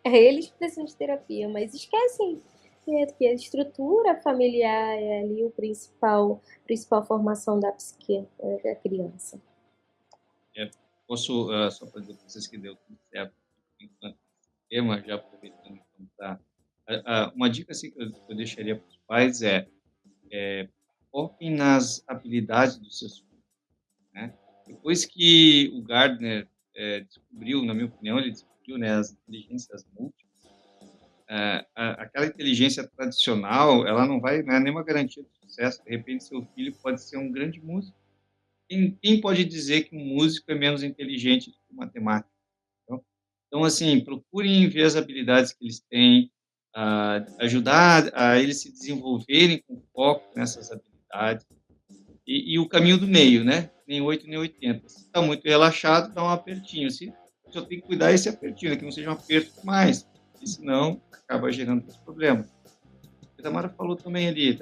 Speaker 1: Eles precisam de terapia, mas esquecem que a estrutura familiar é ali o principal formação da psique da criança.
Speaker 4: Posso, só para dizer para vocês que deu tudo certo enquanto tema, já aproveitando então para uma dica assim, que eu deixaria para os pais foquem nas habilidades dos seus filhos, né? Depois que o Gardner descobriu, na minha opinião, ele descobriu, né, as inteligências múltiplas, aquela inteligência tradicional, ela não é nenhuma garantia de sucesso. De repente, seu filho pode ser um grande músico. Quem pode dizer que um músico é menos inteligente do que um matemático? Então, assim, procurem ver as habilidades que eles têm, ajudar a eles se desenvolverem com foco nessas habilidades. E o caminho do meio, né? Nem 8, nem 80. Se está muito relaxado, dá um apertinho. Se só tem que cuidar esse apertinho, né? Que não seja um aperto demais, porque senão acaba gerando esse problema. A Tamara falou também ali,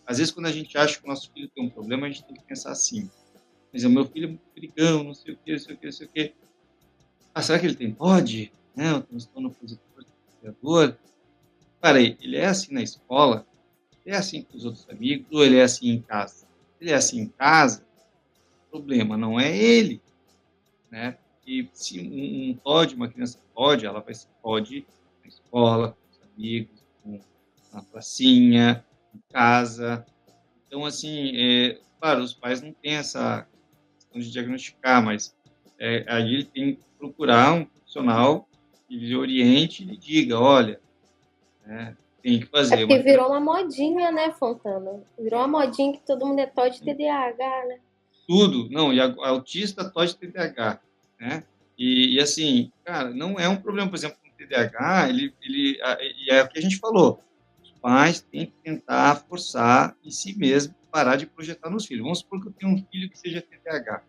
Speaker 4: às vezes quando a gente acha que o nosso filho tem um problema, a gente tem que pensar assim, mas o meu filho é muito brigão, não sei o quê. Será que ele tem TOD? Não, transtorno opositor desafiador. Peraí, ele é assim na escola? Ele é assim com os outros amigos? Ou ele é assim em casa? Ele é assim em casa? O problema não é ele, né? E se um TOD, uma criança TOD, ela vai ser TOD na escola, com os amigos, na pracinha, em casa. Então, assim, claro, os pais não têm essa questão de diagnosticar, mas aí ele tem que procurar um profissional que lhe oriente e lhe diga, olha, tem que fazer.
Speaker 1: Porque virou uma modinha, né, Fontana? Virou uma modinha que todo mundo é TOD de TDAH, né?
Speaker 4: Tudo, não, e autista TOD TDAH, né? E assim, cara, não é um problema, por exemplo, com o TDAH, e é o que a gente falou, os pais têm que tentar forçar em si mesmo, parar de projetar nos filhos. Vamos supor que eu tenho um filho que seja TDAH,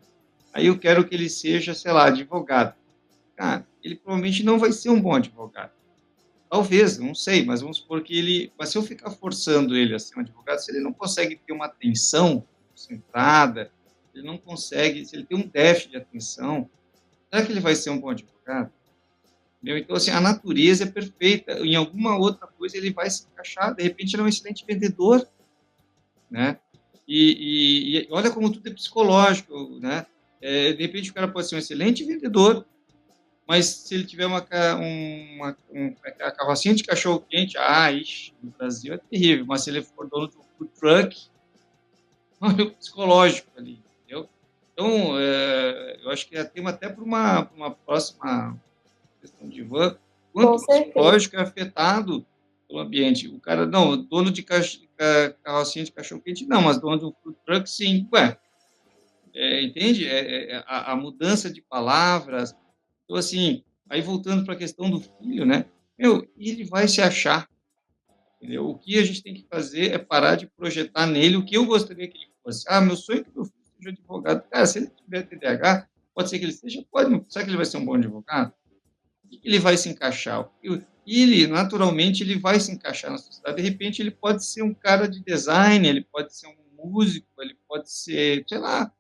Speaker 4: aí eu quero que ele seja, sei lá, advogado. Cara, ele provavelmente não vai ser um bom advogado. Talvez, não sei, mas vamos supor que mas se eu ficar forçando ele a ser um advogado, se ele não consegue ter uma atenção concentrada, ele não consegue, se ele tem um déficit de atenção, será que ele vai ser um bom advogado? Entendeu? Então, assim, a natureza é perfeita, em alguma outra coisa ele vai se encaixar, de repente ele é um excelente vendedor, né? E olha como tudo é psicológico, né? De repente o cara pode ser um excelente vendedor, mas se ele tiver uma carrocinha de cachorro-quente, no Brasil é terrível, mas se ele for dono de um food truck, olha o psicológico ali, entendeu? Então, eu acho que é tema até para uma próxima questão de van, quanto o psicológico é afetado pelo ambiente. O cara, não, dono de carrocinha de cachorro-quente, não, mas dono de um food truck, sim. Entende? A mudança de palavras. Então, assim, aí voltando para a questão do filho, né? Ele vai se achar, entendeu? O que a gente tem que fazer é parar de projetar nele o que eu gostaria que ele fosse. Meu sonho é que meu filho seja advogado. Cara, se ele tiver TDAH, pode ser que ele seja, pode, mas será que ele vai ser um bom advogado? Ele vai se encaixar. Ele, naturalmente, ele vai se encaixar na sociedade. De repente, ele pode ser um cara de design, ele pode ser um músico, ele pode ser, sei lá,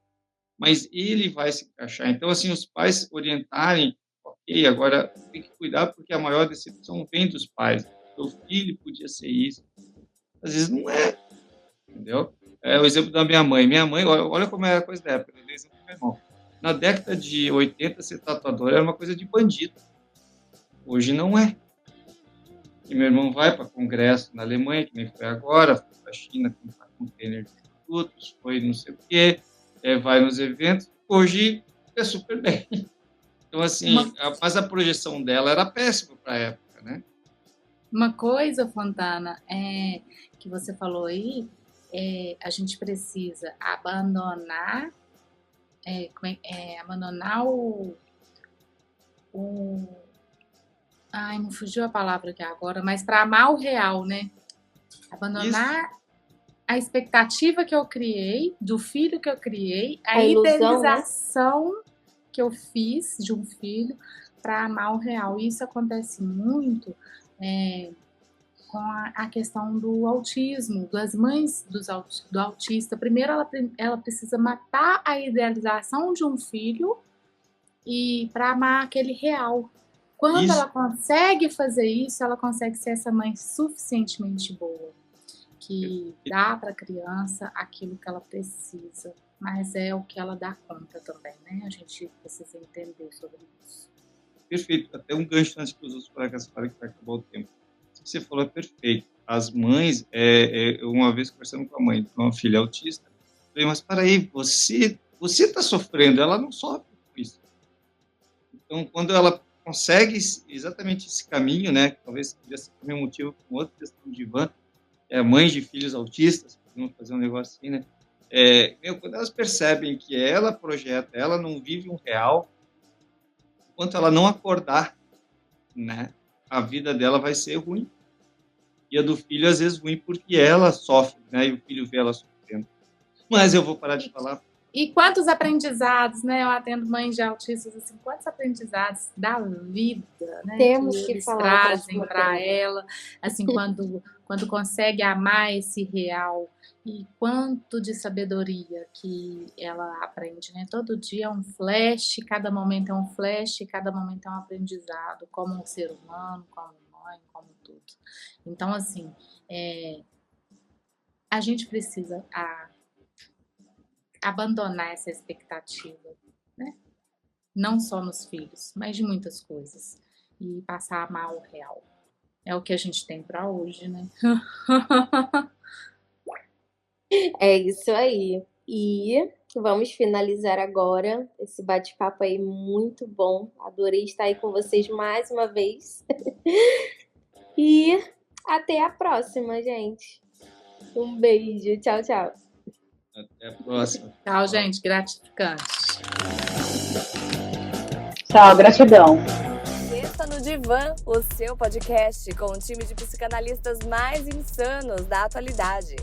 Speaker 4: mas ele vai se encaixar. Então, assim, os pais orientarem, ok, agora tem que cuidar porque a maior decepção vem dos pais. Seu filho podia ser isso. Às vezes não é, entendeu? É o exemplo da minha mãe. Minha mãe, olha como era a coisa da época, eu dei exemplo do meu irmão. Na década de 80, ser tatuador era uma coisa de bandido. Hoje não é. E meu irmão vai para congresso na Alemanha, que nem foi agora, foi para a China comprar container de produtos, foi não sei o quê, vai nos eventos. Hoje é super bem. Então, assim, mas a projeção dela era péssima para a época, né?
Speaker 7: Uma coisa, Fontana, que você falou aí, a gente precisa abandonar, abandonar ai, não fugiu a palavra aqui agora, mas para amar o real, né? Abandonar a expectativa que eu criei, do filho que eu criei, a
Speaker 1: ilusão,
Speaker 7: idealização, né, que eu fiz de um filho para amar o real. Isso acontece muito com a questão do autismo, das mães do autista. Primeiro, ela precisa matar a idealização de um filho e para amar aquele real. Quando ela consegue fazer isso, ela consegue ser essa mãe suficientemente boa, que dá para a criança aquilo que ela precisa, mas é o que ela dá conta também, né? A gente precisa entender sobre isso.
Speaker 4: Perfeito. Até um gancho antes que os outros colegas falem que vai acabar o tempo. O que você falou é perfeito. As mães, uma vez conversando com a mãe de uma filha autista, eu falei, mas para aí, você está sofrendo, ela não sofre com isso. Então, quando ela consegue exatamente esse caminho, né, que talvez podia ser também um motivo com outra questão de Ivan, mães de filhos autistas, podemos fazer um negócio assim, né? Quando elas percebem que ela projeta, ela não vive um real, enquanto ela não acordar, né, a vida dela vai ser ruim. E a do filho, às vezes, ruim porque ela sofre, né, e o filho vê ela sofrendo. Mas eu vou parar de falar.
Speaker 7: E quantos aprendizados, né? Eu atendo mães de autistas, assim, quantos aprendizados da vida, né?
Speaker 1: Temos
Speaker 7: que
Speaker 1: que
Speaker 7: eles
Speaker 1: falar
Speaker 7: trazem para ela, assim, quando consegue amar esse real, e quanto de sabedoria que ela aprende, né? Todo dia é um flash, cada momento é um flash, cada momento é um aprendizado, como um ser humano, como mãe, como tudo. Então, assim, a gente precisa abandonar essa expectativa, né? Não só nos filhos, mas de muitas coisas. E passar a amar o real. É o que a gente tem para hoje, né?
Speaker 1: É isso aí. E vamos finalizar agora esse bate-papo aí muito bom. Adorei estar aí com vocês mais uma vez. E até a próxima, gente. Um beijo. Tchau, tchau.
Speaker 4: Até a próxima.
Speaker 7: Tchau, gente. Gratificante.
Speaker 3: Tchau, gratidão.
Speaker 2: Sexta no Divã, o seu podcast com um time de psicanalistas mais insanos da atualidade.